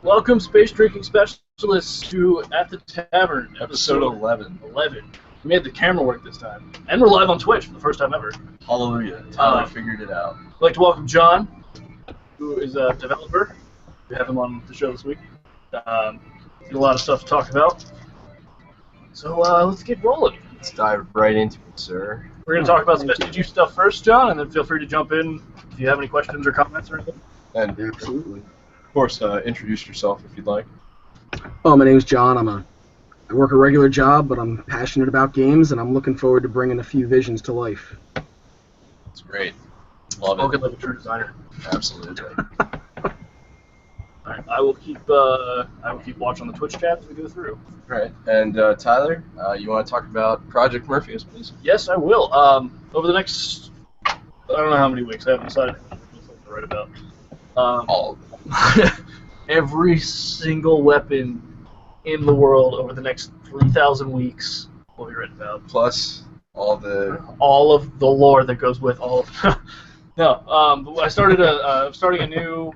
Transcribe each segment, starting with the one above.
Welcome, Space Drinking Specialists, to At the Tavern, Episode 11. 11. We made the camera work this time. And we're live on Twitch for the first time ever. Hallelujah. Tyler figured it out. I'd like to welcome John, who is a developer. We have him on the show this week. A lot of stuff to talk about. So let's get rolling. Let's dive right into it, sir. We're going to talk about some SDG stuff first, John, and then feel free to jump in if you have any questions or comments or anything. And Absolutely. of course, introduce yourself if you'd like. Oh, my name's John. I work a regular job, but I'm passionate about games, and I'm looking forward to bringing a few visions to life. It's great. Love Spoken it. like a true designer. Absolutely. All right, I will keep watch on the Twitch chat as we go through. Right. And Tyler, you want to talk about Project Morpheus, please? Yes, I will. Over the next, I don't know how many weeks, I haven't decided what to write about. All of them. Every single weapon in the world over the next 3,000 weeks will be written about. Plus all of the lore that goes with all of No, but I started starting a new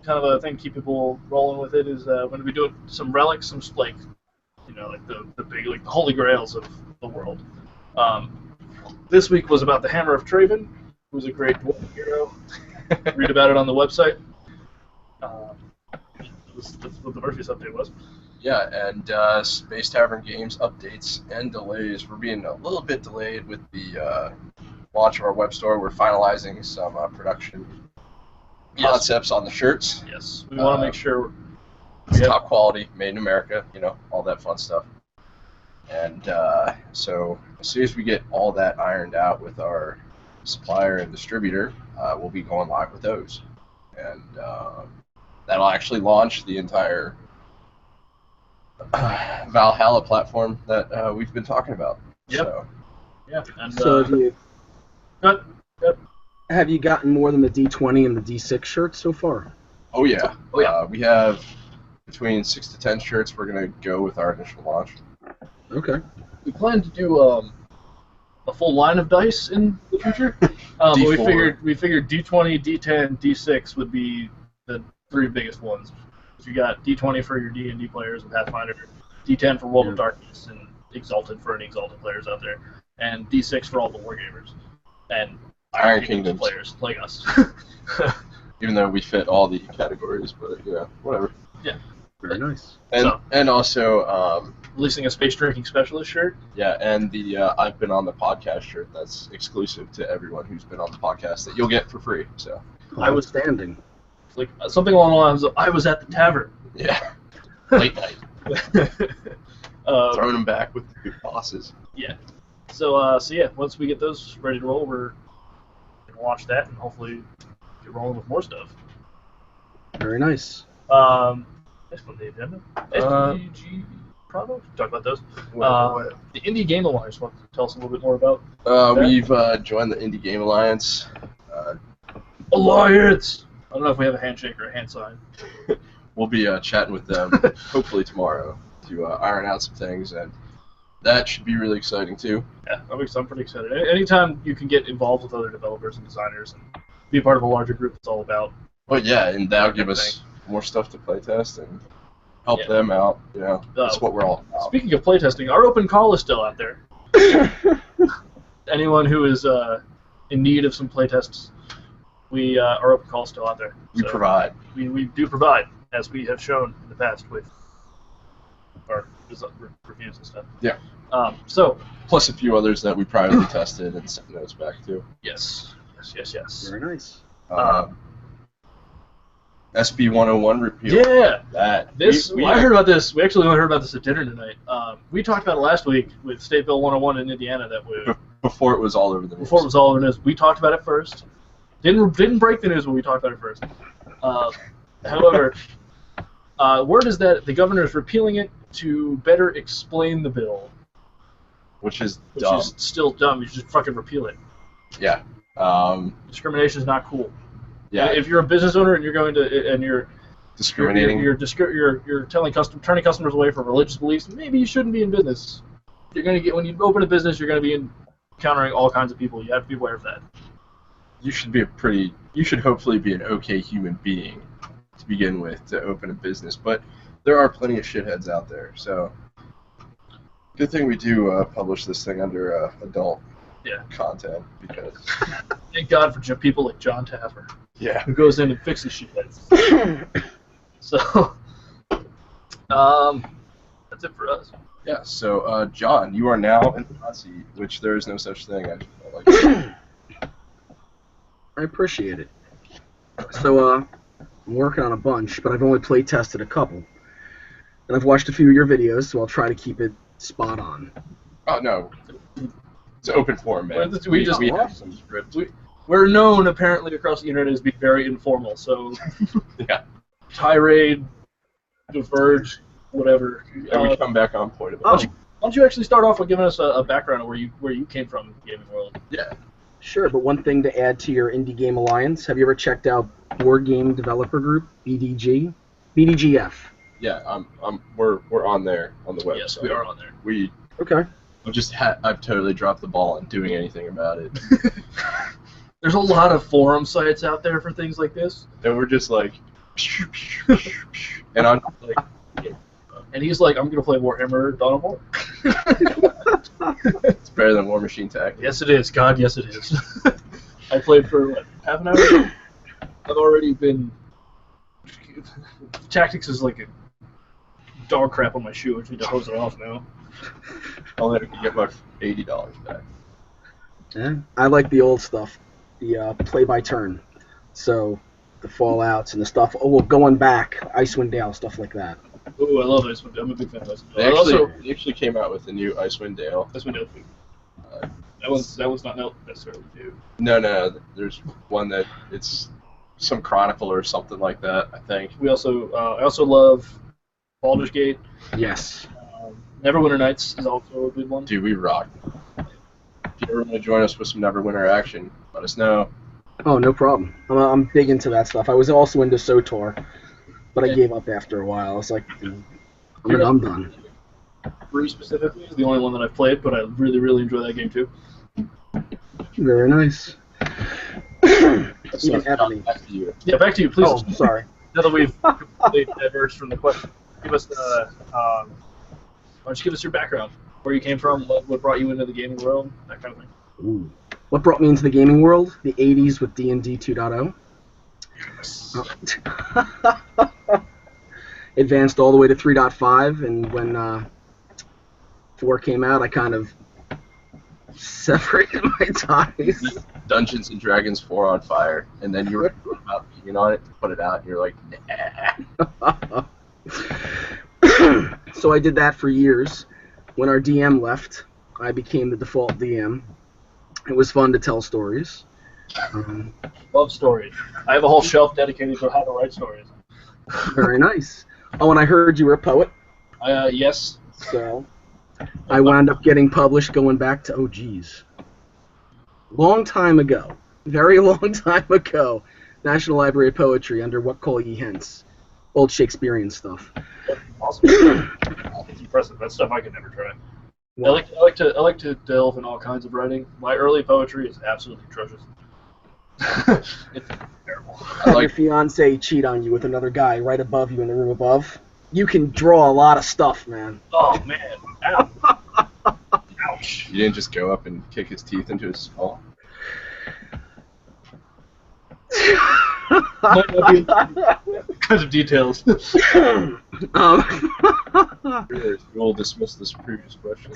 kind of a thing to keep people rolling with it is going to be doing some relics, some like the big the holy grails of the world. This week was about the Hammer of Travin, who's a great dwarf hero. Read about it on the website. That's what the Morpheus update was. Yeah, and Space Tavern Games updates and delays. We're being a little bit delayed with the launch of our web store. We're finalizing some production concepts on the shirts. Yes, we want to make sure it's top quality, made in America, all that fun stuff. And so as soon as we get all that ironed out with our supplier and distributor, we'll be going live with those. And that'll actually launch the entire Valhalla platform that we've been talking about. Yep. So, yeah. And, So good. have you gotten more than the D20 and the D6 shirts so far? oh yeah. Oh, yeah. We have between 6 to 10 shirts we're going to go with our initial launch. Okay. We plan to do a full line of dice in the future, but we figured D20, D10, D6 would be the 3 biggest ones. So you got D20 for your D&D players and Pathfinder, D10 for World of Darkness and Exalted for any Exalted players out there, and D6 for all the wargamers and Iron Kingdoms players like us. Even though we fit all the categories, but whatever. Yeah. Very nice. And also releasing a Space Drinking Specialist shirt. Yeah, and the I've been on the podcast shirt that's exclusive to everyone who's been on the podcast that you'll get for free. So I was standing. Like something along the lines of I was at the tavern. Yeah. Late night. Throwing them back with the big bosses. Yeah. So yeah, once we get those ready to roll, we're gonna launch that and hopefully get rolling with more stuff. Very nice. Next one, the agenda. SDG products. Talk about those. The Indie Game Alliance. Want to tell us a little bit more about? We've joined the Indie Game Alliance. Alliance. I don't know if we have a handshake or a hand sign. We'll be chatting with them hopefully tomorrow to iron out some things, and that should be really exciting too. Yeah, I'm pretty excited. Anytime you can get involved with other developers and designers and be part of a larger group, it's all about. But yeah, and that'll give us more stuff to playtest and help them out. That's what we're all about. Speaking of playtesting, our open call is still out there. Anyone who is in need of some playtests, our open call is still out there. We provide. We do provide, as we have shown in the past with our reviews and stuff. Yeah. So. Plus a few others that we privately tested and sent notes back to. Yes. Very nice. SB 101 repeal. Yeah. That. I heard about this. We actually only heard about this at dinner tonight. We talked about it last week with State Bill 101 in Indiana. Before it was all over the news. Before it was all over the news. We talked about it first. Didn't break the news when we talked about it first. However, word is that the governor is repealing it to better explain the bill. Which is dumb. Which is still dumb. You should just fucking repeal it. Yeah. Discrimination is not cool. Yeah. If you're a business owner and you're going to discriminating. You're turning customers away from religious beliefs. Maybe you shouldn't be in business. You're gonna get when you open a business, you're gonna be encountering all kinds of people. You have to be aware of that. You should hopefully be an okay human being to begin with to open a business, but there are plenty of shitheads out there. So good thing we do publish this thing under adult content, because thank God for people like John Tavern. Yeah. Who goes in and fixes shitheads. So, that's it for us. Yeah. So, John, you are now in the hot seat, which there is no such thing. I just don't like it. I appreciate it. So, I'm working on a bunch, but I've only play tested a couple. And I've watched a few of your videos, so I'll try to keep it spot on. Oh, no. It's open forum, man. We have some scripts. We're known, apparently, across the internet as being very informal, so... Yeah. Tirade, diverge, whatever. And we come back on point. Why don't you actually start off with giving us a background of where you came from in the gaming world? Yeah. Sure, but one thing to add to your Indie Game Alliance, have you ever checked out Board Game Developer Group, BDG? BDGF. Yeah, we're on there on the website. Yes, we are on there. Okay. I've totally dropped the ball on doing anything about it. There's a lot of forum sites out there for things like this. And we're just like, and I'm like, and he's like, I'm gonna play Warhammer Dawn of War. It's better than War Machine Tactics. Yes, it is. God, yes, it is. I played for what, half an hour. I've already been. Tactics is like a dog crap on my shoe. I just need to hose it off now. I'll let it get my $80 back. Yeah, I like the old stuff, the play by turn. So the Fallouts and the stuff. Oh, well, going back, Icewind Dale, stuff like that. Ooh, I love Icewind Dale. I'm a big fan of Icewind Dale. They actually came out with a new Icewind Dale. Icewind Dale. That one's not necessarily new. No. There's one that it's some Chronicle or something like that, I think. I also love Baldur's Gate. Yes. Neverwinter Nights is also a good one. Dude, we rock. If you ever want to join us with some Neverwinter action, let us know. Oh, no problem. I'm big into that stuff. I was also into SOTOR, but I gave up after a while. I was like, I'm done. 3 specifically is the only one that I've played, but I really, really enjoy that game too. Very nice. So, back to you. Yeah, back to you, please. Oh, sorry. Now that we've completely diverged from the question, give us why don't you give us your background, where you came from, what brought you into the gaming world, that kind of thing. Ooh. What brought me into the gaming world? The 80s with D&D 2.0. Yes. Advanced all the way to 3.5, and when 4 came out, I kind of separated my ties. Dungeons and Dragons 4 on fire, and then you were about being on it to put it out, and you're like, nah. So I did that for years. When our DM left, I became the default DM. It was fun to tell stories. Love stories. I have a whole shelf dedicated to how to write stories. Very nice. Oh, and I heard you were a poet. Yes. So I wound up getting published going back to, long time ago. Very long time ago. National Library of Poetry under What Call Ye Hence. Old Shakespearean stuff. Awesome. It's impressive. That stuff I could never try. Well, I like to delve in all kinds of writing. My early poetry is absolutely atrocious. It's terrible. Have your fiance cheat on you with another guy right above you in the room above. You can draw a lot of stuff, man. Oh man! Ow. Ouch! You didn't just go up and kick his teeth into his skull? Kinds of details. We'll dismiss this previous question.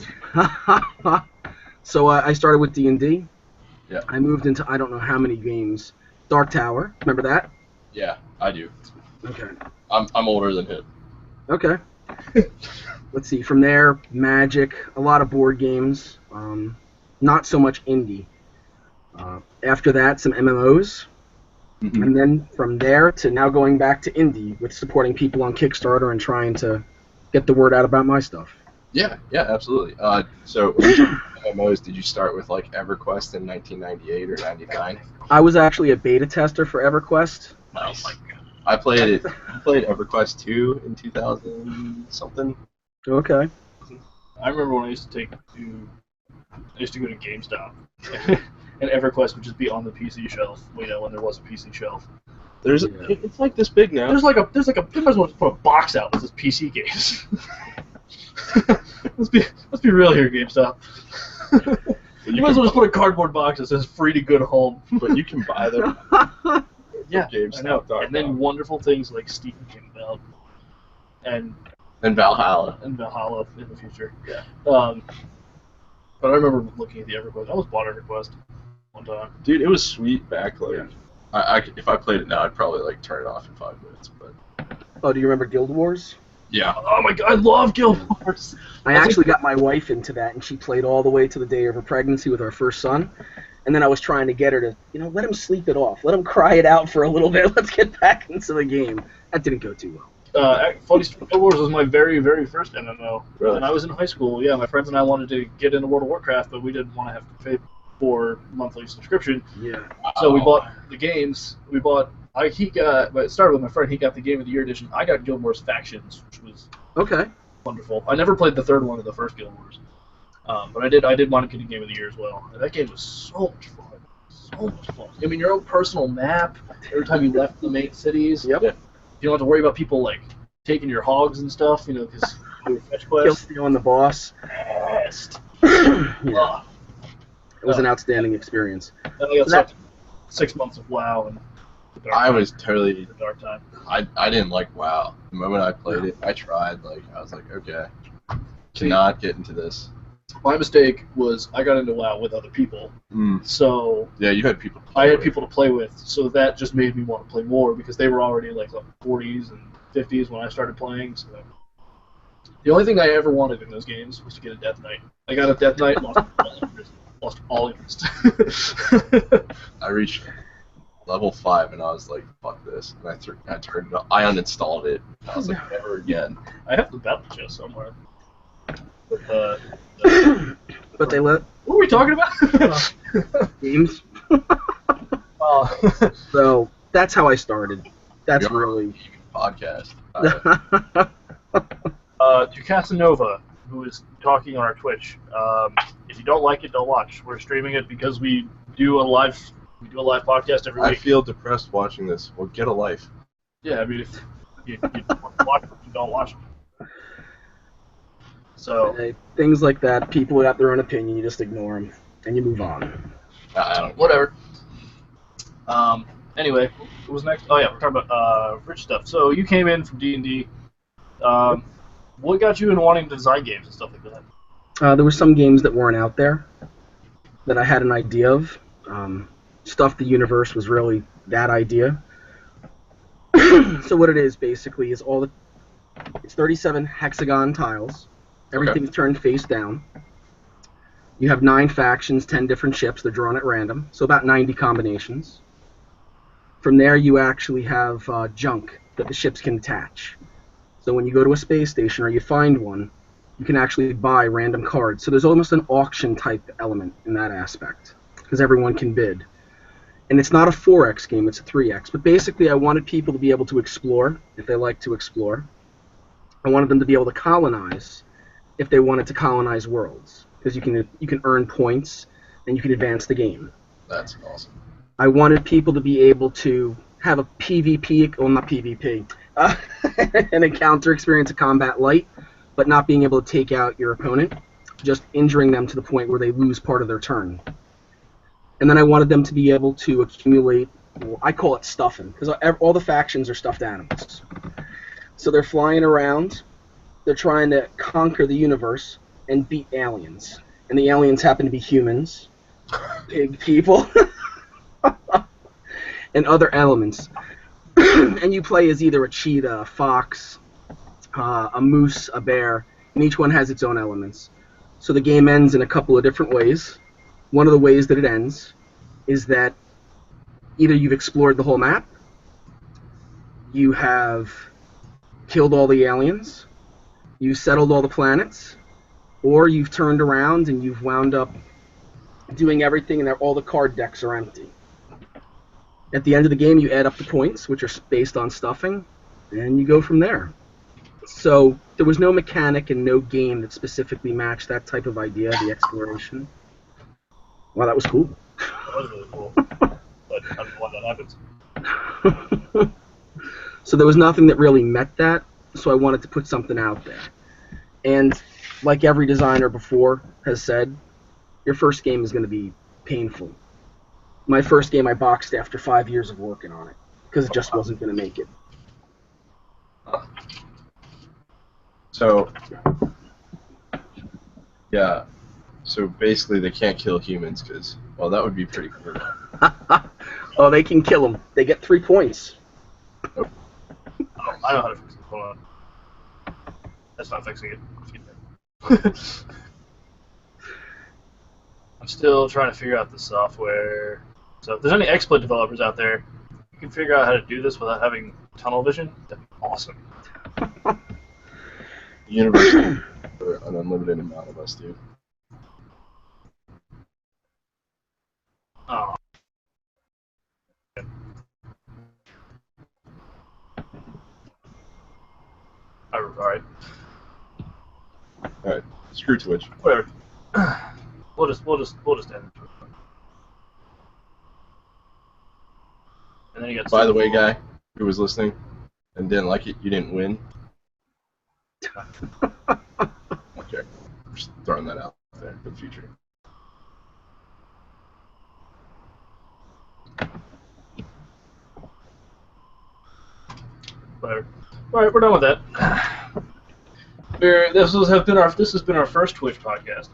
So I started with D&D. Yeah. I moved into I don't know how many games. Dark Tower, remember that? Yeah, I do. Okay. I'm older than him. Okay. Let's see. From there, Magic, a lot of board games. Not so much indie. After that, some MMOs. Mm-hmm. And then from there to now going back to indie with supporting people on Kickstarter and trying to get the word out about my stuff. Yeah, absolutely. So when you talk about MMOs, did you start with like EverQuest in 1998 or 99? I was actually a beta tester for EverQuest. Nice. I played EverQuest 2 in 2000 something. Okay. I remember when I used to go to GameStop, and EverQuest would just be on the PC shelf. When there was a PC shelf. It's like this big now. You might as well put a box out with this PC games. let's be real here, GameStop. You might as well just put a cardboard box that says "free to good home." But you can buy them. Yeah, GameStop. I know. And then wonderful things like Steam came about, and Valhalla. in the future. Yeah. But I remember looking at the EverQuest. I almost bought EverQuest one time. Dude, it was sweet back like. Yeah. If I played it now, I'd probably like turn it off in 5 minutes. But Oh, do you remember Guild Wars? yeah. Oh my god, I love Guild Wars. I actually got my wife into that, and she played all the way to the day of her pregnancy with our first son. And then I was trying to get her to, let him sleep it off. Let him cry it out for a little bit. Let's get back into the game. That didn't go too well. Funny story, Guild Wars was my very, very first MMO. Really? When I was in high school, my friends and I wanted to get into World of Warcraft, but we didn't want to have to pay for monthly subscription. Yeah. So we bought the games. It started with my friend. He got the Game of the Year edition. I got Guild Wars Factions, which was Okay. wonderful. I never played the third one of the first Guild Wars, but I did want to get a Game of the Year as well. And that game was so much fun. So much fun. I mean, your own personal map every time you left the main cities. Yep. You don't have to worry about people like taking your hogs and stuff. Because you were fetch Kill quests. stealing the boss. Best. Yeah. It was an outstanding experience. Then I got 6 months of WoW and the dark time. I didn't like WoW. The moment I played it, I tried. I was like, okay, cannot get into this. My mistake was I got into WoW with other people. So yeah, you had people. I had people to play with, so that just made me want to play more because they were already like 40s and 50s when I started playing. So the only thing I ever wanted in those games was to get a Death Knight. I got a Death Knight, lost all interest. I reached level 5 and I was like, fuck this. And I uninstalled it. I was like, never again. I have the battle chest somewhere. But they let What were we talking about? games. So that's how I started. That's really podcast. Casanova, who is talking on our Twitch. If you don't like it, don't watch. We're streaming it because we do a live podcast every week. I feel depressed watching this. Well, get a life. Yeah, I mean, if you watch it, you don't watch it. So things like that. People got their own opinion. You just ignore them and you move on. Whatever. Anyway, what was next? Oh yeah, we're talking about rich stuff. So you came in from D&D. What got you into wanting to design games and stuff like that? There were some games that weren't out there that I had an idea of. Stuff the universe was really that idea. So what it is basically is it's 37 hexagon tiles. Everything's turned face down. You have 9 factions, 10 different ships. They're drawn at random, so about 90 combinations. From there, you actually have junk that the ships can attach. So when you go to a space station or you find one, you can actually buy random cards. So there's almost an auction type element in that aspect, because everyone can bid. And it's not a 4X game, it's a 3X. But basically, I wanted people to be able to explore, if they like to explore. I wanted them to be able to colonize, if they wanted to colonize worlds. Because you can earn points, and you can advance the game. That's awesome. I wanted people to be able to have a PvP, well, not PvP, an encounter experience, a combat light, but not being able to take out your opponent, just injuring them to the point where they lose part of their turn. And then I wanted them to be able to accumulate, well, I call it stuffing, because all the factions are stuffed animals. So they're flying around, they're trying to conquer the universe and beat aliens. And the aliens happen to be humans, pig people, and other elements. And you play as either a cheetah, a fox, a moose, a bear, and each one has its own elements. So the game ends in a couple of different ways. One of the ways that it ends is that either you've explored the whole map, you have killed all the aliens, you settled all the planets, or you've turned around and you've wound up doing everything and all the card decks are empty. At the end of the game, you add up the points, which are based on stuffing, and you go from there. So there was no mechanic and no game that specifically matched that type of idea, the exploration. Wow, that was cool. That was really cool. But I don't know why that happens. So there was nothing that really met that, so I wanted to put something out there. And like every designer before has said, your first game is going to be painful. My first game I boxed after 5 years of working on it, because it just wasn't going to make it. So, yeah. So basically, they can't kill humans because, well, that would be pretty cool. Oh, they can kill them. They get 3 points. Oh, I know how to fix it. Hold on. That's not fixing it. I'm still trying to figure out the software. So if there's any XSplit developers out there, you can figure out how to do this without having tunnel vision, that'd be awesome. University for an unlimited amount of us, dude. Oh. Alright. All right, screw Twitch. Whatever. We'll just end it. And then you got. By the way, guy who was listening and didn't like it, you didn't win. Okay, just throwing that out there for the future. Whatever. All right, we're done with that. This has been our first Twitch podcast,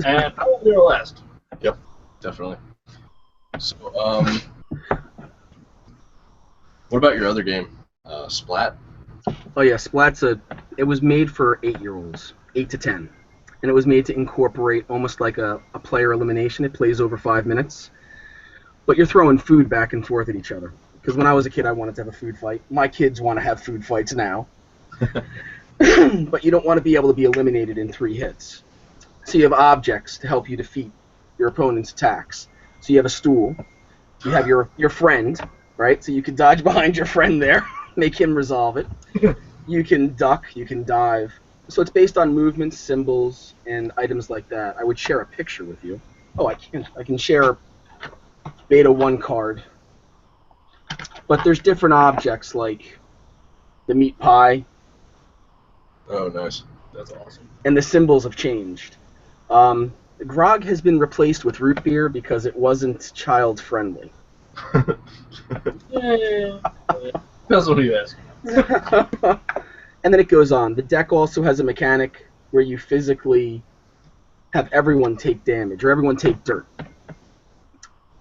and probably our last. Yep, definitely. So, what about your other game, Splat? Oh yeah, it was made for 8-year-olds, 8 to 10. And it was made to incorporate almost like a player elimination. It plays over 5 minutes. But you're throwing food back and forth at each other. Because when I was a kid, I wanted to have a food fight. My kids want to have food fights now. But you don't want to be able to be eliminated in 3 hits. So you have objects to help you defeat your opponent's attacks. So you have a stool. You have your friend, right? So you can dodge behind your friend there, make him resolve it. You can duck, you can dive. So it's based on movements, symbols, and items like that. I would share a picture with you. Oh, I can share Beta 1 card. But there's different objects like the meat pie. Oh, nice. That's awesome. And the symbols have changed. Grog has been replaced with root beer because it wasn't child friendly. Yeah. That's what you ask. And then it goes on. The deck also has a mechanic where you physically have everyone take damage, or everyone take dirt.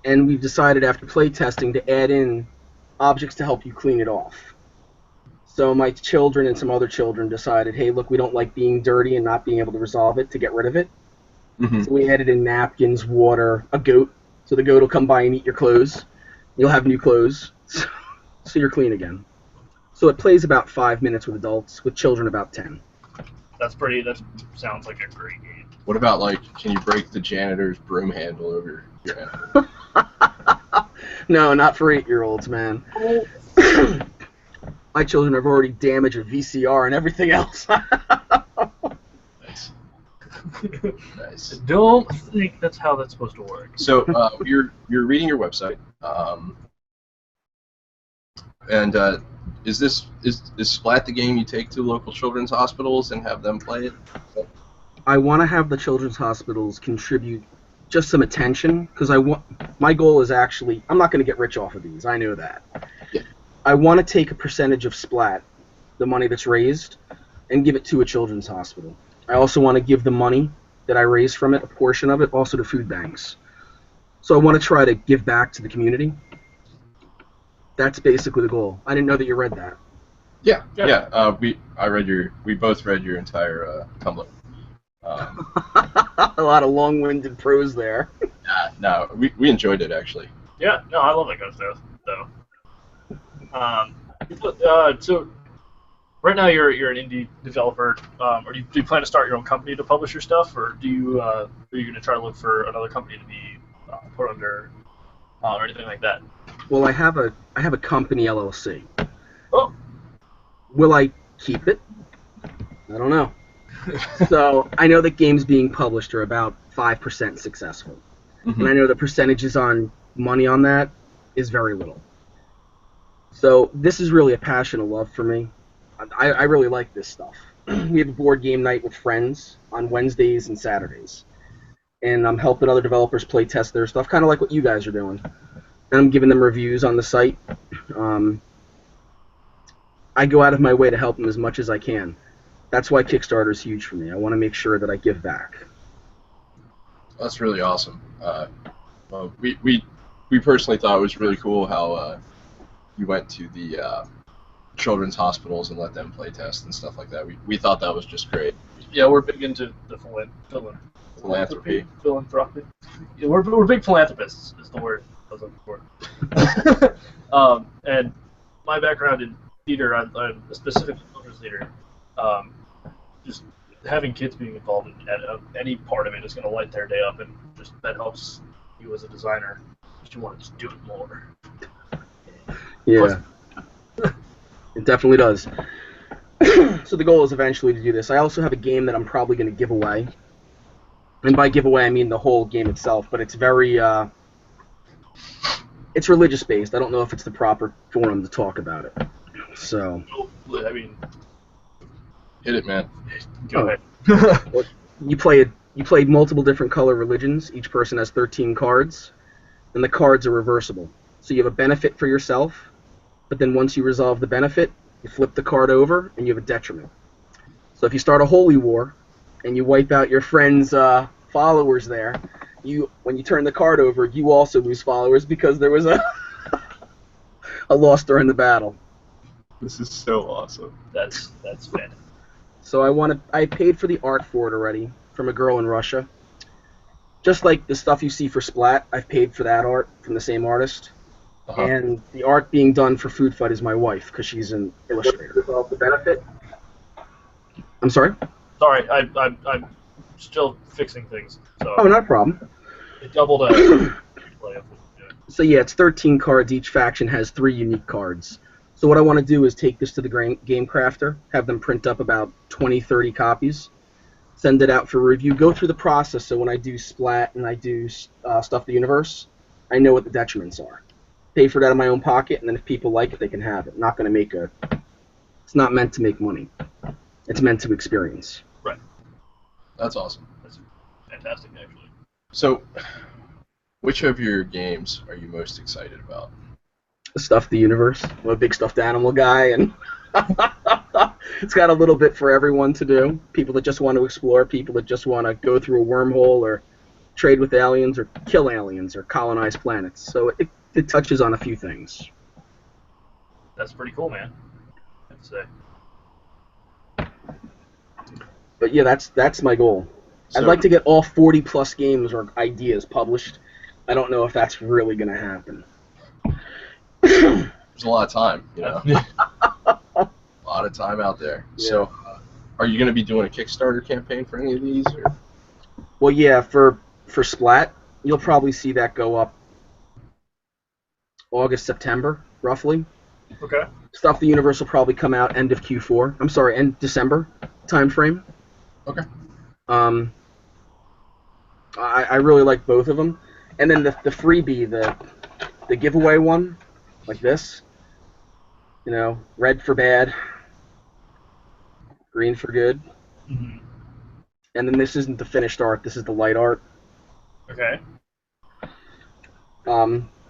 And we've decided after play testing to add in objects to help you clean it off. So my children and some other children decided, hey, look, we don't like being dirty and not being able to resolve it, to get rid of it. Mm-hmm. So we added in napkins, water, a goat. So the goat will come by and eat your clothes. You'll have new clothes, so you're clean again. So it plays about 5 minutes with adults, with children about 10. That sounds like a great game. What about, like, can you break the janitor's broom handle over your head? No, not for 8-year-olds, man. My children have already damaged a VCR and everything else. Nice. Nice. Don't think that's how that's supposed to work. So you're reading your website, and is Splat the game you take to local children's hospitals and have them play it? I want to have the children's hospitals contribute just some attention, because my goal is actually, I'm not going to get rich off of these, I know that. Yeah. I want to take a percentage of Splat, the money that's raised, and give it to a children's hospital. I also want to give the money that I raise from it, a portion of it, also to food banks. So I want to try to give back to the community. That's basically the goal. I didn't know that you read that. Yeah. We both read your entire Tumblr. A lot of long-winded prose there. No, we enjoyed it, actually. Yeah, no, I love that kind of stuff. So right now you're an indie developer, or do you plan to start your own company to publish your stuff, or are you going to try to look for another company to be put under, or anything like that? Well, I have a company LLC. Oh. Will I keep it? I don't know. So I know that games being published are about 5% successful, and I know the percentages on money on that is very little. So this is really a passion and love for me. I really like this stuff. We have a board game night with friends on Wednesdays and Saturdays, and I'm helping other developers play test their stuff, kind of like what you guys are doing. And I'm giving them reviews on the site. I go out of my way to help them as much as I can. That's why Kickstarter is huge for me. I want to make sure that I give back. That's really awesome. Well, we personally thought it was really cool how you went to the children's hospitals and let them play test and stuff like that. We thought that was just great. Yeah, we're big into the Philanthropy. Philanthropy. Yeah, we're big philanthropists, is the word I was looking for. And my background in theater, I'm specifically children's theater. Just having kids being involved in any part of it is going to light their day up, and just that helps you as a designer. You want to just do it more. Yeah, it definitely does. So the goal is eventually to do this. I also have a game that I'm probably going to give away. And by giveaway, I mean the whole game itself, but it's very, it's religious-based. I don't know if it's the proper forum to talk about it. So. I mean, hit it, man. Go ahead. Well, you played multiple different color religions. Each person has 13 cards, and the cards are reversible. So you have a benefit for yourself, but then once you resolve the benefit, you flip the card over, and you have a detriment. So if you start a holy war, and you wipe out your friend's followers there, when you turn the card over, you also lose followers because there was a loss during the battle. This is so awesome. That's fantastic. So I paid for the art for it already from a girl in Russia. Just like the stuff you see for Splat, I've paid for that art from the same artist. And the art being done for Food Fight is my wife, because she's an illustrator. Resolve the benefit. I'm sorry? Sorry, I'm still fixing things. So Oh, not a problem. it doubled up. So yeah, it's 13 cards. Each faction has 3 unique cards. So what I want to do is take this to the game crafter, have them print up about 20, 30 copies, send it out for review, go through the process so when I do Splat and I do Stuff the Universe, I know what the detriments are. Pay for that out of my own pocket, and then if people like it, they can have it. Not going to make it's not meant to make money. It's meant to experience. Right. That's awesome. That's fantastic, actually. So, which of your games are you most excited about? Stuff the Universe. I'm a big stuffed animal guy, and it's got a little bit for everyone to do. People that just want to explore, people that just want to go through a wormhole or trade with aliens or kill aliens or colonize planets. So it touches on a few things. That's pretty cool, man. I'd say. But yeah, that's my goal. So, I'd like to get all 40-plus games or ideas published. I don't know if that's really going to happen. there's a lot of time, you know. A lot of time out there. Yeah. So, are you going to be doing a Kickstarter campaign for any of these? Or? Well, yeah, for Splat, you'll probably see that go up August, September, roughly. Okay. Stuff the Universe will probably come out end of Q4. I'm sorry, end December time frame. Okay. I really like both of them. And then the freebie, the giveaway one, like this, you know, red for bad, green for good. Mm-hmm. And then this isn't the finished art, this is the light art. Okay.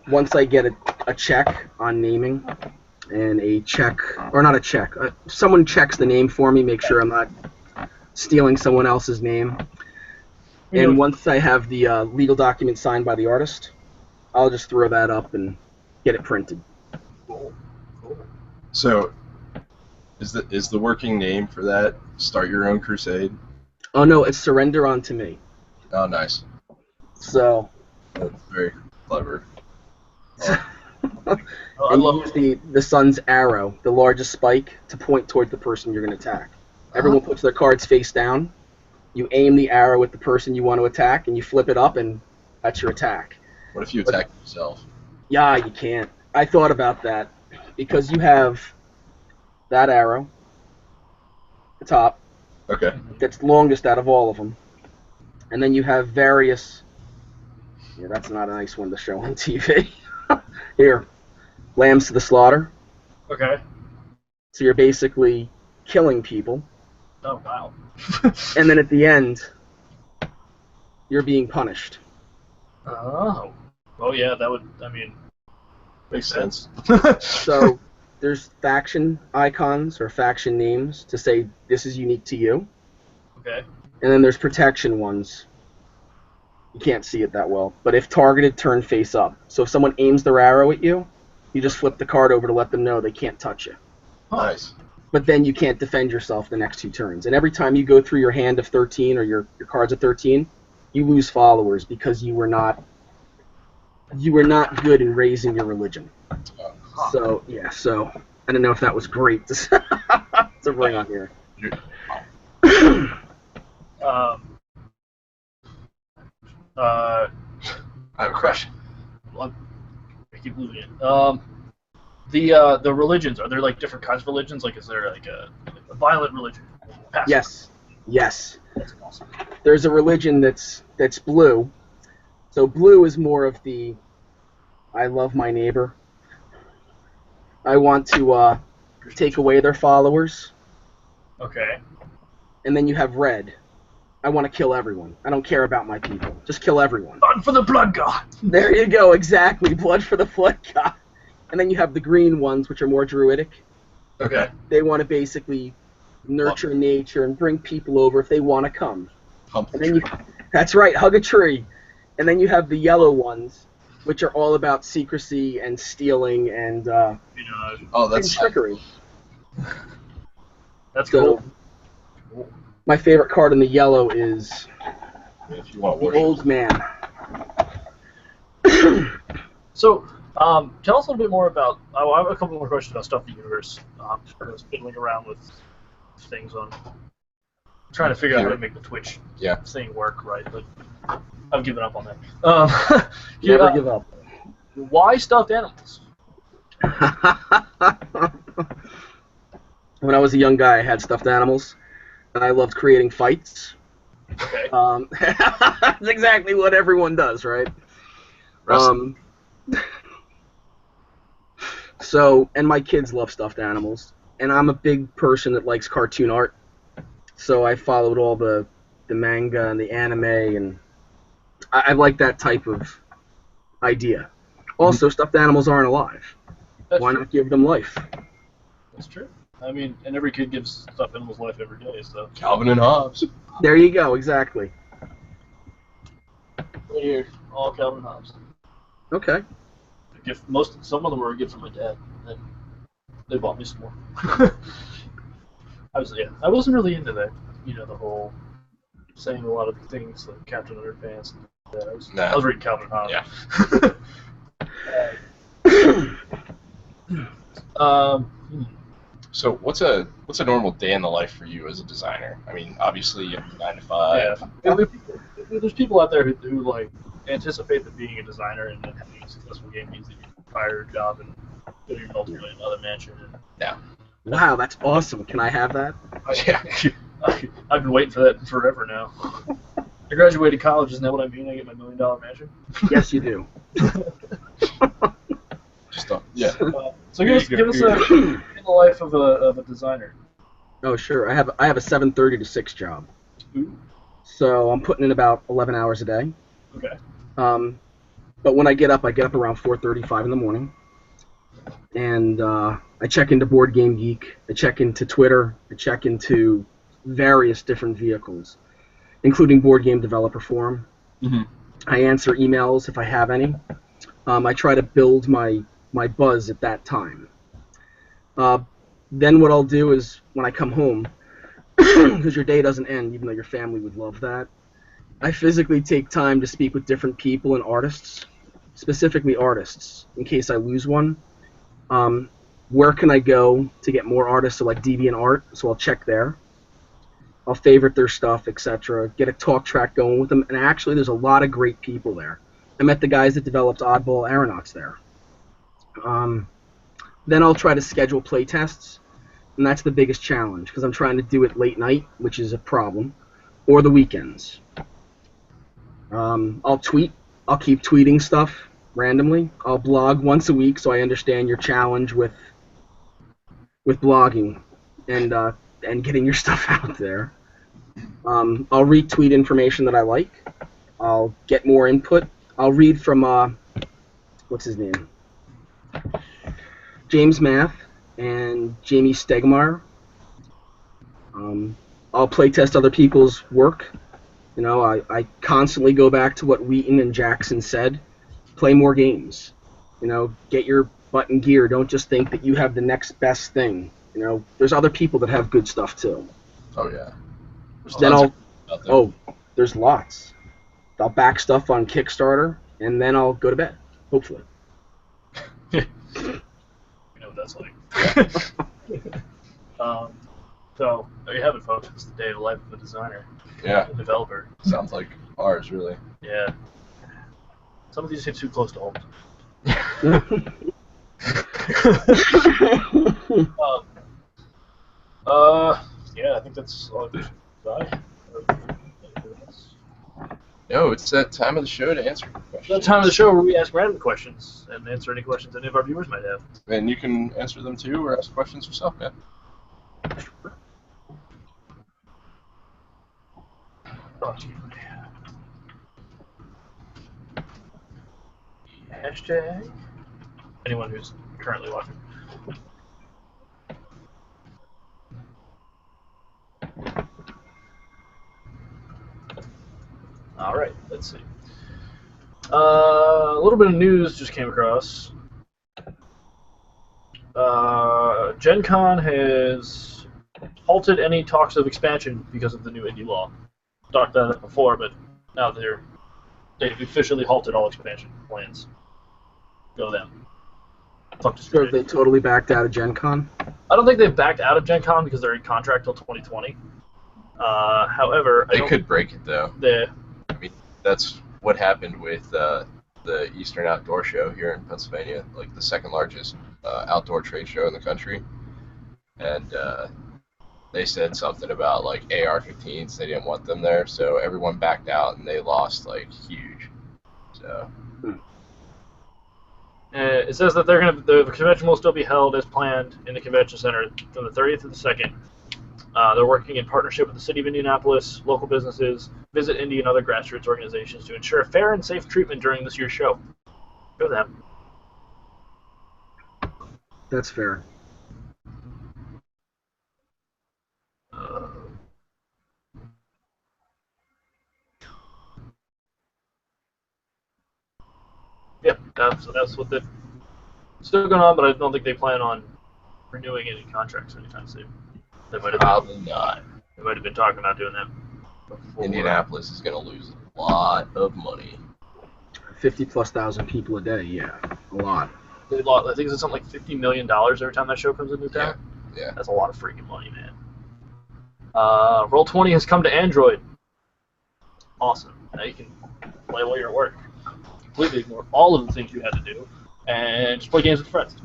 Once I get a check on naming, and a check, or not a check, someone checks the name for me, make sure I'm not stealing someone else's name. And once I have the legal document signed by the artist, I'll just throw that up and get it printed. Cool. So, is the working name for that Start Your Own Crusade? Oh no, it's Surrender Unto Me. Oh, nice. So. That's very clever. I And love use the sun's arrow, the largest spike, to point toward the person you're going to attack. Everyone puts their cards face down. You aim the arrow at the person you want to attack, and you flip it up, and that's your attack. What if you attack yourself? Yeah, you can't. I thought about that because you have that arrow, the top, Okay. that's longest out of all of them, and then you have various. Yeah, that's not a nice one to show on TV. Here, lambs to the slaughter. Okay. So you're basically killing people, Oh wow. and then at the end, you're being punished. Oh. Oh yeah, that would. I mean, makes sense. So there's faction icons or faction names to say this is unique to you, Okay. and then there's protection ones. You can't see it that well, but if targeted, turn face up. So if someone aims their arrow at you, you just flip the card over to let them know they can't touch you. Nice. But then you can't defend yourself the next 2 turns. And every time you go through your hand of 13 or your cards of 13, you lose followers because you were not good in raising your religion. So yeah, so I don't know if that was great to bring on here. I have a question. I keep losing it. The religions, are there like different kinds of religions? Like, is there like a violent religion? Passive? Yes. That's awesome. There's a religion that's blue. So blue is more of the I love my neighbor. I want to take away their followers. Okay. And then you have red. I want to kill everyone. I don't care about my people. Just kill everyone. Blood for the blood god. There you go, exactly. Blood for the blood god. And then you have the green ones, which are more druidic. Okay. They want to basically nurture nature and bring people over if they want to come. Hump the And then tree. that's right, hug a tree. And then you have the yellow ones, which are all about secrecy and stealing and Oh, and that's trickery. That's So, cool. my favorite card in the yellow is if you want to the worship. Old Man. So, tell us a little bit more about. I have a couple more questions about stuff in the universe. I was fiddling around with things on, trying to figure out how to make the Twitch thing work right, but I've given up on that. Never give up. Why stuffed animals? When I was a young guy, I had stuffed animals, and I loved creating fights. Okay. That's exactly what everyone does, right? So, and my kids love stuffed animals, and I'm a big person that likes cartoon art, so I followed all the manga and the anime, and I like that type of idea. Also, stuffed animals aren't alive. Why not give them life? That's true. I mean, and every kid gives stuffed animals life every day, so. Calvin and Hobbes. There you go, exactly. Right here, all Calvin Hobbes. Okay. Some of them were a gift from my dad, and they bought me some more. I wasn't really into that, the whole saying a lot of things like Captain Underpants. I was reading Calvin Hobbes. Yeah. So what's a normal day in the life for you as a designer? I mean, obviously you have 9 to 5. Yeah. There's people out there who like anticipate that being a designer and then having a successful game means that you fire your job and go to your multi-million-dollar mansion. Yeah. Wow, that's awesome. Can I have that? I've been waiting for that forever now. I graduated college, isn't that what I mean? I get my $1 million mansion? Yes, you do. Yeah. So give us a in the life of a designer. Oh, sure. I have a 7:30 to 6 job. Ooh. So I'm putting in about 11 hours a day. Okay. But when I get up around 4:35 in the morning, and I check into Board Game Geek. I check into Twitter. I check into various different vehicles, including Board Game Developer Forum. Mm-hmm. I answer emails if I have any. I try to build my buzz at that time. Then what I'll do is when I come home, because your day doesn't end, even though your family would love that, I physically take time to speak with different people and artists, specifically artists, in case I lose one. Where can I go to get more artists, so like DeviantArt, so I'll check there. I'll favorite their stuff, etc. Get a talk track going with them, and actually there's a lot of great people there. I met the guys that developed Oddball Aeronauts there. Then I'll try to schedule play tests, and that's the biggest challenge because I'm trying to do it late night, which is a problem, or the weekends. I'll tweet. I'll keep tweeting stuff randomly. I'll blog once a week, so I understand your challenge with blogging and getting your stuff out there. I'll retweet information that I like. I'll get more input. I'll read from what's his name? James Math and Jamie Stegmaier. I'll play test other people's work. You know, I constantly go back to what Wheaton and Jackson said. Play more games. You know, get your butt in gear. Don't just think that you have the next best thing. You know, there's other people that have good stuff too. Oh yeah. There's lots. I'll back stuff on Kickstarter, and then I'll go to bed, hopefully. You know what that's like. So, there you have it, folks. It's the day of the life of a designer. Yeah. A developer. Sounds like ours, really. Yeah. Some of these hit too close to home. Yeah, I think that's all I have. No, it's that time of the show to answer questions. It's that time of the show where we ask random questions and answer any questions any of our viewers might have. And you can answer them too, or ask questions yourself, man. Hashtag. Anyone who's currently watching. All right, let's see. A little bit of news just came across. Gen Con has halted any talks of expansion because of the new indie law. Talked about it before, but now they've officially halted all expansion plans. Go them. So they totally backed out of Gen Con? I don't think they've backed out of Gen Con because they're in contract till 2020. However, they could break it though. I mean, that's what happened with the Eastern Outdoor Show here in Pennsylvania, like the second largest outdoor trade show in the country. And they said something about like AR-15s. They didn't want them there, so everyone backed out, and they lost like huge. So. It says that the convention will still be held as planned in the convention center from the 30th to the 2nd. They're working in partnership with the city of Indianapolis, local businesses, Visit Indy, and other grassroots organizations to ensure fair and safe treatment during this year's show. Go them. That's fair. Yeah, that's what they're still going on, but I don't think they plan on renewing any contracts anytime soon. Probably not. They might have been talking about doing that before. Indianapolis is going to lose a lot of money. 50,000+ people a day, yeah, a lot. I think it's something like $50 million every time that show comes into town. Yeah. That's a lot of freaking money, man. Roll20 has come to Android. Awesome. Now you can play while you're at work. Completely ignore all of the things you had to do and just play games with friends.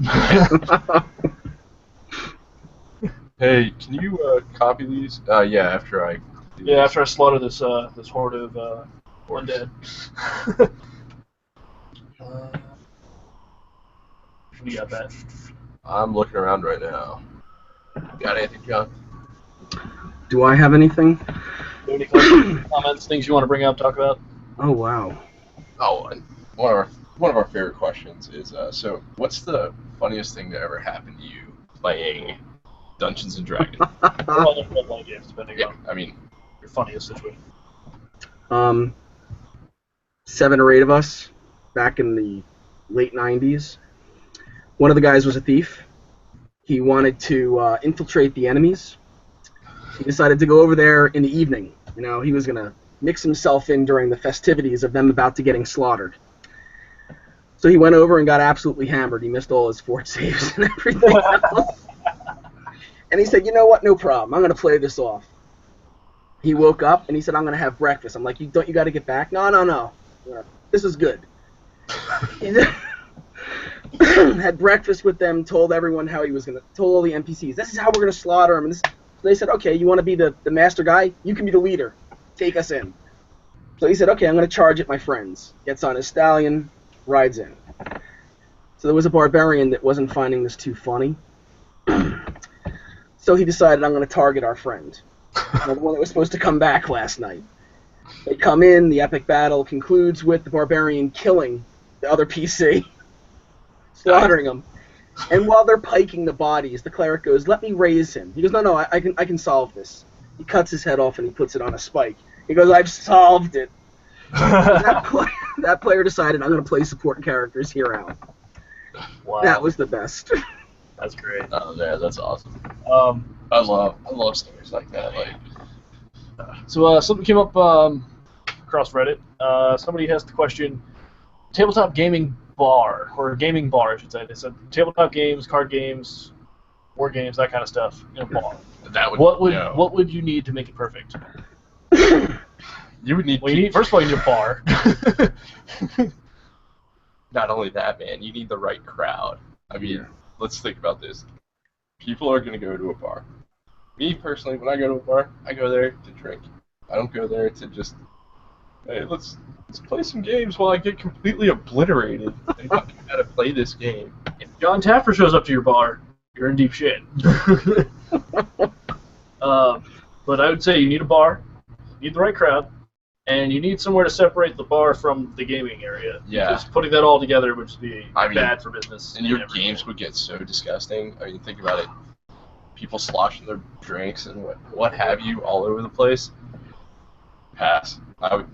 Hey, can you copy these? Yeah, after I. After I slaughter this horde of undead. You got that? I'm looking around right now. Got anything, John? Do I have anything? Any comments, things you want to bring up, talk about? Oh wow. Oh, and one of our favorite questions is so what's the funniest thing that ever happened to you playing Dungeons and Dragons? All different role games, depending on I mean your funniest situation. 7 or 8 of us back in the late 90s. One of the guys was a thief. He wanted to infiltrate the enemies. He decided to go over there in the evening. You know, he was going to mix himself in during the festivities of them about to getting slaughtered. So he went over and got absolutely hammered. He missed all his fort saves and everything else. And he said, you know what, no problem. I'm going to play this off. He woke up and he said, I'm going to have breakfast. I'm like, don't you got to get back? No. This is good. had breakfast with them, told everyone how he was gonna, told all the NPCs, this is how we're gonna slaughter him. And this, they said, okay, you want to be the master guy? You can be the leader. Take us in. So he said, okay, I'm gonna charge at my friends. Gets on his stallion, rides in. So there was a barbarian that wasn't finding this too funny. So he decided, I'm gonna target our friend, the one that was supposed to come back last night. They come in, the epic battle concludes with the barbarian killing the other PC, slaughtering him. And while they're piking the bodies, the cleric goes, let me raise him. He goes, no, I can solve this. He cuts his head off and he puts it on a spike. He goes, I've solved it. That player decided, I'm going to play support characters here out. Wow. That was the best. That's great. Oh, yeah, that's awesome. I love stories like that. Like, So something came up across Reddit. Somebody asked the question, tabletop gaming bar, or gaming bar, I should say. They said tabletop games, card games, war games, that kind of stuff in a bar. that would What would you need to make it perfect? You would need. Well, first of all, you need a bar. Not only that, man, you need the right crowd. I mean, let's think about this. People are going to go to a bar. Me, personally, when I go to a bar, I go there to drink. I don't go there to just, hey, let's play some games while I get completely obliterated. I don't know how to play this game. If John Taffer shows up to your bar, you're in deep shit. But I would say you need a bar, you need the right crowd, and you need somewhere to separate the bar from the gaming area. Yeah. Because putting that all together would just be bad for business. And your games would get so disgusting. I mean, think about it. People sloshing their drinks and what have you all over the place. Pass.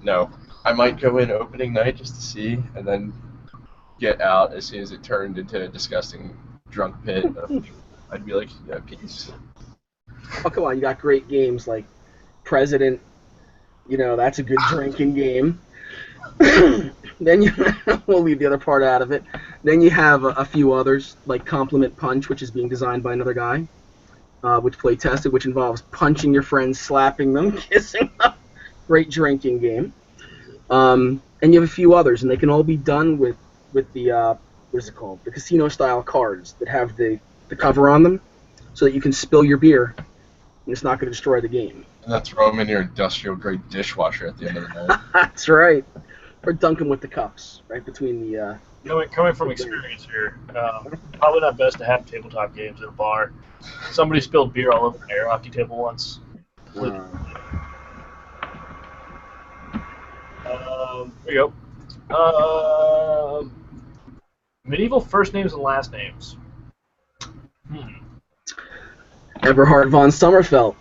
No. I might go in opening night just to see, and then get out as soon as it turned into a disgusting drunk pit. I'd be like, yeah, peace. Oh, come on, you got great games like President. You know, that's a good drinking game. Then we'll leave the other part out of it. Then you have a few others, like Compliment Punch, which is being designed by another guy, which play tested, which involves punching your friends, slapping them, kissing them. Great drinking game. And you have a few others, and they can all be done with the, what is it called? The casino-style cards that have the cover on them, so that you can spill your beer, and it's not going to destroy the game. And then throw them in your industrial-grade dishwasher at the end of the night. That's right. Or dunk them with the cups, right between the... Coming from experience here, probably not best to have tabletop games at a bar. Somebody spilled beer all over an air hockey table once. There you go. Medieval first names and last names. Eberhard von Sommerfeld.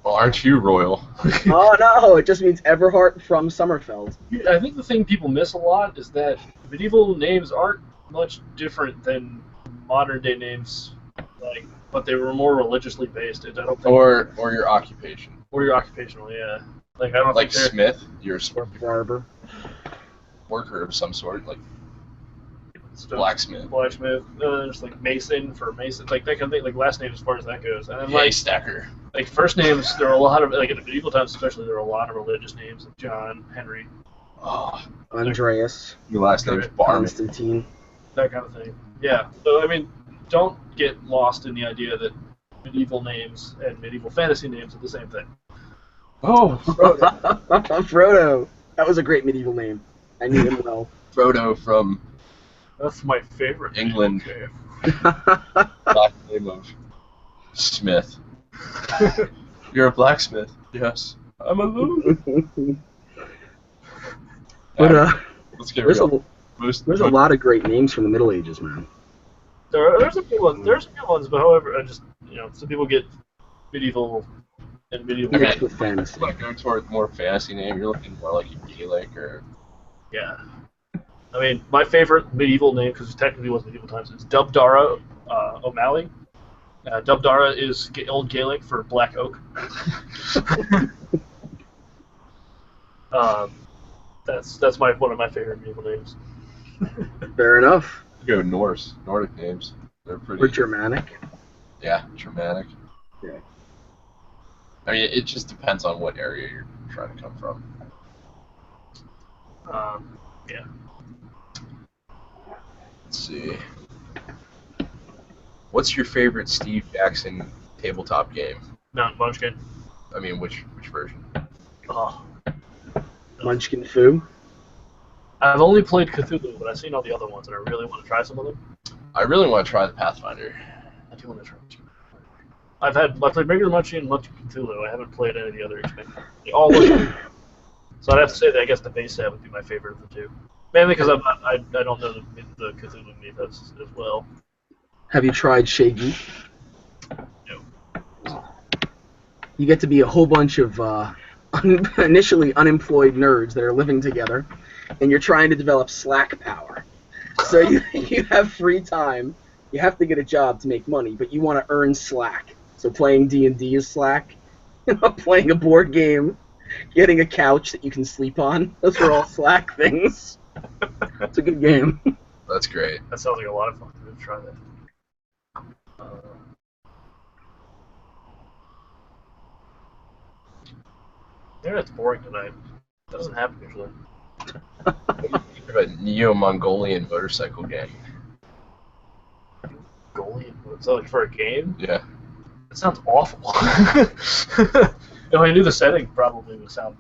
Well, aren't you royal? Oh, no, it just means Eberhard from Sommerfeld. I think the thing people miss a lot is that medieval names aren't much different than modern day names, but they were more religiously based. I don't think. Or your occupation. Or your occupational, yeah. I don't like think Smith, you're a barber, worker of some sort, like blacksmith. There's like Mason for Mason, like that kind of thing, like last name as far as that goes. And then Haystacker. Like first names, there are a lot of, like in the medieval times especially, there are a lot of religious names, like John, Henry. Andreas. Your last name is Barman. Constantine. That kind of thing. Yeah. So, I mean, don't get lost in the idea that medieval names and medieval fantasy names are the same thing. Oh, Frodo. Frodo. That was a great medieval name. I knew him well. Frodo from... That's my favorite. England. Last name of Smith. You're a blacksmith. Yes. I'm a loser. But Let's get there's real. There's a lot of great names from the Middle Ages, man. There's a few ones. There's a few ones, but however, some people get medieval and medieval. Mixed with fantasy. When I go toward more fantasy name, you're looking more like a Gaelic or... Yeah. I mean, my favorite medieval name, because it technically was medieval times, is Dubdara O'Malley. Dubdara is Old Gaelic for black oak. That's one of my favorite medieval names. Fair enough. Go Nordic names. They're pretty. Or Germanic. Yeah, Germanic. Yeah. I mean, it just depends on what area you're trying to come from. Yeah. Let's see. What's your favorite Steve Jackson tabletop game? Mount Munchkin. I mean, which version? Oh. Munchkin Foo. I've only played Cthulhu, but I've seen all the other ones, and I really want to try some of them. I really want to try the Pathfinder. I do want to try. I played regular Munchkin and Munchkin Cthulhu. I haven't played any of the other expansions. They all look. So I'd have to say that I guess the base set would be my favorite of the two, mainly because I don't know the Cthulhu mythos as well. Have you tried Shaggy? No. You get to be a whole bunch of initially unemployed nerds that are living together, and you're trying to develop Slack power. So you have free time. You have to get a job to make money, but you want to earn Slack. So playing D&D is Slack. Playing a board game, getting a couch that you can sleep on. Those are all Slack things. It's a good game. That's great. That sounds like a lot of fun. I'm going to try that. Internet's boring tonight. That doesn't happen usually. A Neo-Mongolian motorcycle gang. Mongolian? What's that, like for a game? Yeah. That sounds awful. If I knew the setting, probably would sound.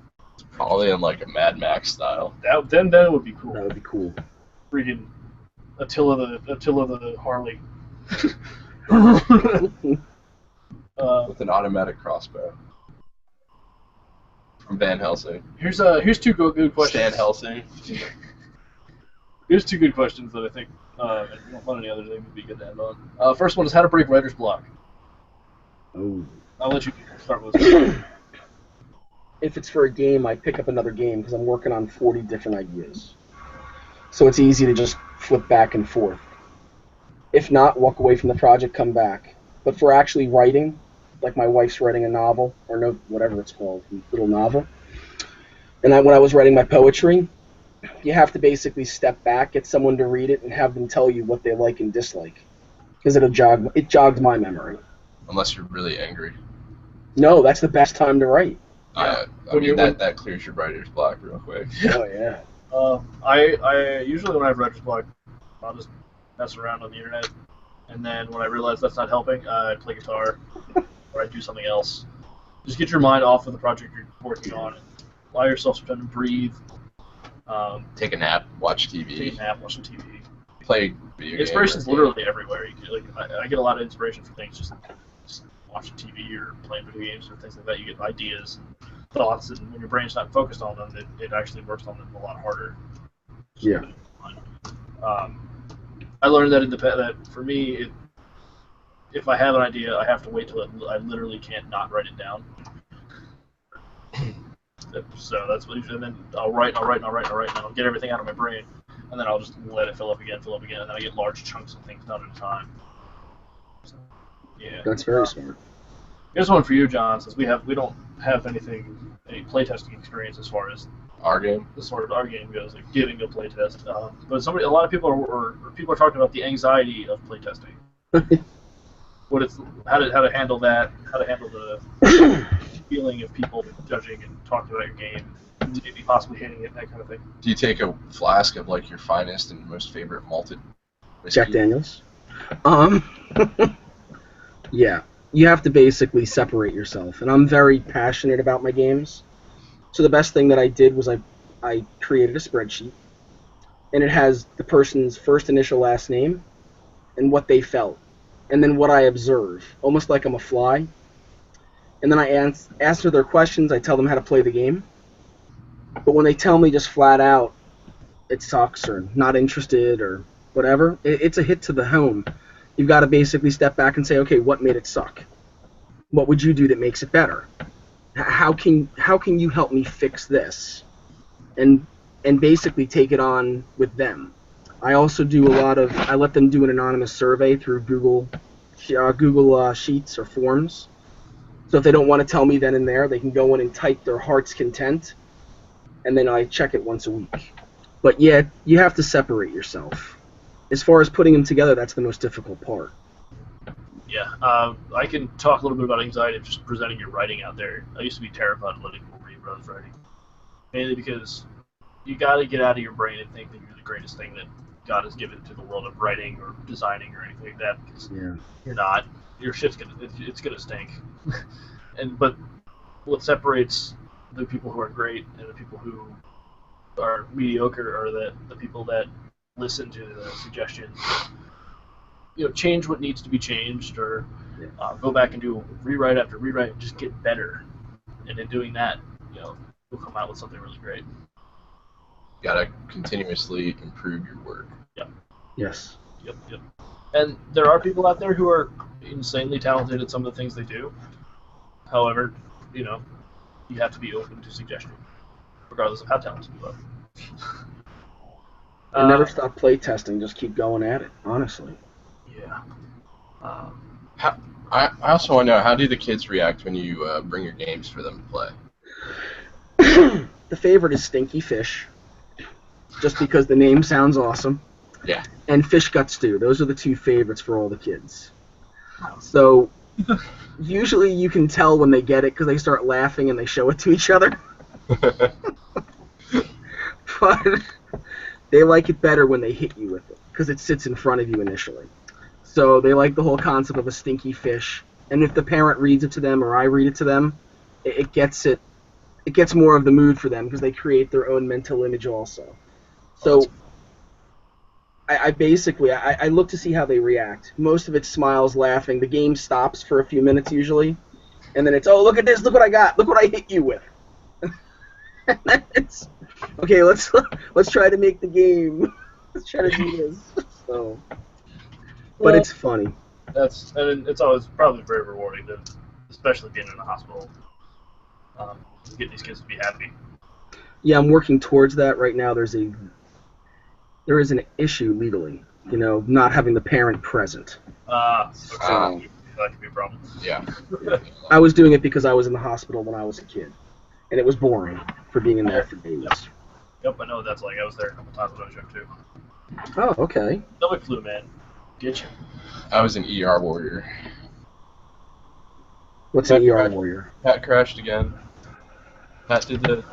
Probably in like a Mad Max style. Then it would be cool. That would be cool. Freaking Attila the Harley. With an automatic crossbow. From Van Helsing. Here's two good questions. Stan Helsing. Here's two good questions that I think, if you don't find any others, they would be good to end on. First one is how to break writer's block. Oh. I'll let you start with this. If it's for a game, I pick up another game because I'm working on 40 different ideas. So it's easy to just flip back and forth. If not, walk away from the project, come back. But for actually writing, like my wife's writing a novel, or no, whatever it's called, a little novel. And when I was writing my poetry, you have to basically step back, get someone to read it, and have them tell you what they like and dislike. Because it jogged my memory. Unless you're really angry. No, that's the best time to write. I mean, that clears your writer's block real quick. Oh, yeah. I usually when I have writer's block, I'll just mess around on the internet, and then when I realize that's not helping, I play guitar, or I do something else. Just get your mind off of the project you're working on, and allow yourself some time to breathe. Take a nap, watch TV. Take a nap, watch some TV. Play video games. Inspiration's literally everywhere. You can, I get a lot of inspiration for things just watching TV or playing video games or things like that. You get ideas, thoughts, and when your brain's not focused on them, it actually works on them a lot harder. Yeah. I learned that that for me, if I have an idea, I have to wait till I literally can't not write it down. So that's what usually, and then I'll write, and I'll get everything out of my brain, and then I'll just let it fill up again, and then I get large chunks of things done at a time. So, yeah. That's very smart. Here's one for you, John, since we don't have any playtesting experience as far as our game. As far as our game goes, like giving a playtest. But a lot of people are talking about the anxiety of playtesting. How to handle that, how to handle the feeling of people judging and talking about your game, maybe possibly hating it, that kind of thing. Do you take a flask of like your finest and most favorite malted whiskey? Jack Daniels. Yeah, you have to basically separate yourself, and I'm very passionate about my games. So the best thing that I did was I created a spreadsheet, and it has the person's first initial last name and what they felt, and then what I observe, almost like I'm a fly. And then I answer their questions, I tell them how to play the game. But when they tell me just flat out, it sucks or not interested or whatever, it's a hit to the home. You've got to basically step back and say, okay, what made it suck? What would you do that makes it better? How can you help me fix this? And basically take it on with them. I also do I let them do an anonymous survey through Google Sheets or Forms. So if they don't want to tell me then and there, they can go in and type their heart's content, and then I check it once a week. But yeah, you have to separate yourself. As far as putting them together, that's the most difficult part. Yeah, I can talk a little bit about anxiety of just presenting your writing out there. I used to be terrified of letting people read what I was writing. Mainly because you got to get out of your brain and think that you're the greatest thing that God has given to the world of writing or designing or anything like that. Because Yeah. you're not. Your shit's it's gonna stink. But what separates the people who are great and the people who are mediocre are the people that listen to the suggestions. Change what needs to be changed, or go back and do rewrite after rewrite, and just get better. And in doing that, you'll come out with something really great. Gotta continuously improve your work. Yep. Yes. Yep. And there are people out there who are insanely talented at some of the things they do. However, you have to be open to suggestion, regardless of how talented you are. And never stop play testing. Just keep going at it, honestly. Yeah. I also want to know, how do the kids react when you bring your games for them to play? The favorite is Stinky Fish, just because the name sounds awesome. Yeah. And Fish Gut Stew. Those are the two favorites for all the kids. So usually you can tell when they get it because they start laughing and they show it to each other. But they like it better when they hit you with it because it sits in front of you initially. So they like the whole concept of a stinky fish. And if the parent reads it to them or I read it to them, it gets more of the mood for them because they create their own mental image also. So I basically look to see how they react. Most of it's smiles, laughing. The game stops for a few minutes usually, and then it's, oh, look at this, look what I got, look what I hit you with. And then it's, okay, let's try to make the game. Let's try to do this. So, but it's funny. It's always probably very rewarding, especially being in the hospital, getting these kids to be happy. Yeah, I'm working towards that right now. There is an issue legally, not having the parent present. Okay. That could be a problem. Yeah. I was doing it because I was in the hospital when I was a kid, and it was boring for being in there for days. Yep, I know what that's like. I was there a couple times when I was young too. Oh, okay. Stomach flu, man. Get you. I was an ER warrior. What's an ER warrior? Pat crashed again. Pat did the...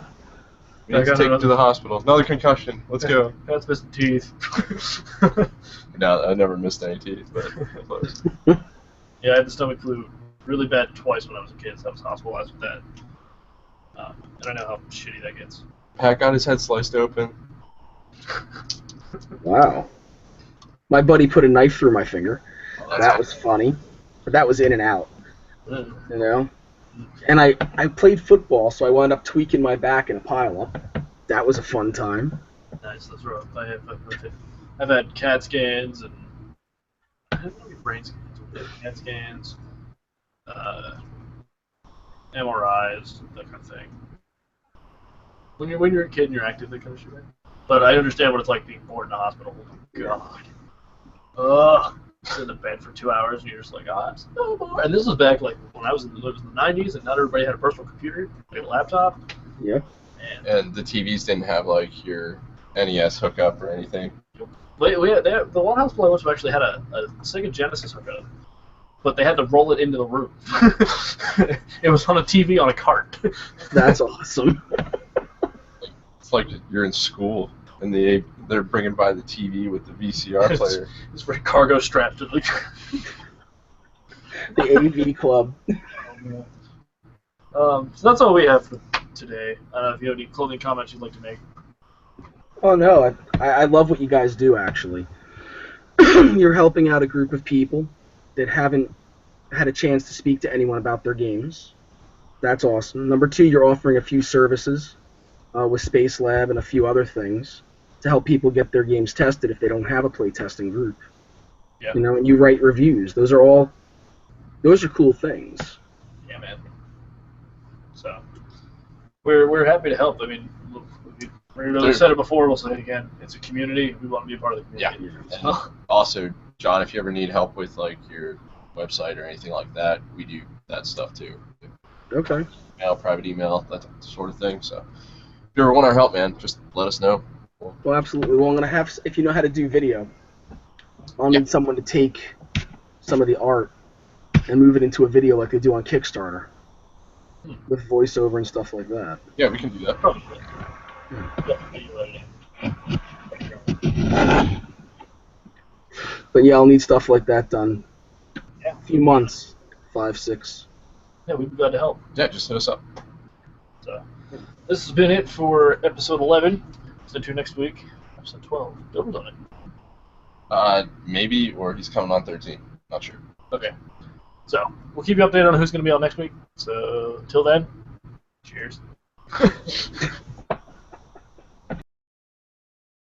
We I need to got take him another- to the hospital. Another concussion. Let's go. Pat's missing teeth. No, I never missed any teeth, but close. Yeah, I had the stomach flu really bad twice when I was a kid, so I was hospitalized with that. And I know how shitty that gets. Pat got his head sliced open. Wow. My buddy put a knife through my finger. That was funny. But that was in and out, And I played football, so I wound up tweaking my back in a pile-up. That was a fun time. Nice, that's rough. I've had CAT scans and I have brain scans, CAT scans, MRIs, that kind of thing. When you're a kid and you're active, that kind of shit. But I understand what it's like being born in a hospital. God. Ugh. Sit in the bed for 2 hours and you're just like, I'm so bored. And this was back like when I was in the 90s and not everybody had a personal computer, like a laptop. Yep. And the TVs didn't have like your NES hookup or anything. The one hospital I went to actually had a Sega Genesis hookup, but they had to roll it into the room. It was on a TV on a cart. That's awesome. It's like you're in school and they're bringing by the TV with the VCR player. It's very cargo strapped to the. The AV Club. So that's all we have for today. I don't know if you have any closing comments you'd like to make. Oh, no. I love what you guys do, actually. You're helping out a group of people that haven't had a chance to speak to anyone about their games. That's awesome. Number 2, you're offering a few services with Space Lab and a few other things to help people get their games tested if they don't have a playtesting group. Yeah. And you write reviews. Those are cool things. Yeah, man. So we're happy to help. I mean, we said it before. We'll say it again. It's a community. We want to be a part of the community. Yeah. And also, John, if you ever need help with like your website or anything like that, we do that stuff too. Okay. Email, private email, that sort of thing. So if you ever want our help, man, just let us know. Well, absolutely. Well, I'm gonna have, if you know how to do video, I'll need someone to take some of the art and move it into a video like they do on Kickstarter, with voiceover and stuff like that. Yeah, we can do that. Probably. But yeah, I'll need stuff like that done. Yeah. A few months, 5, 6. Yeah, we'd be glad to help. Yeah, just hit us up. So, this has been it for episode 11. Stay tuned next week. Episode 12. Dover's on it. Maybe, or he's coming on 13. Not sure. Okay. So, we'll keep you updated on who's going to be on next week. So, until then, cheers.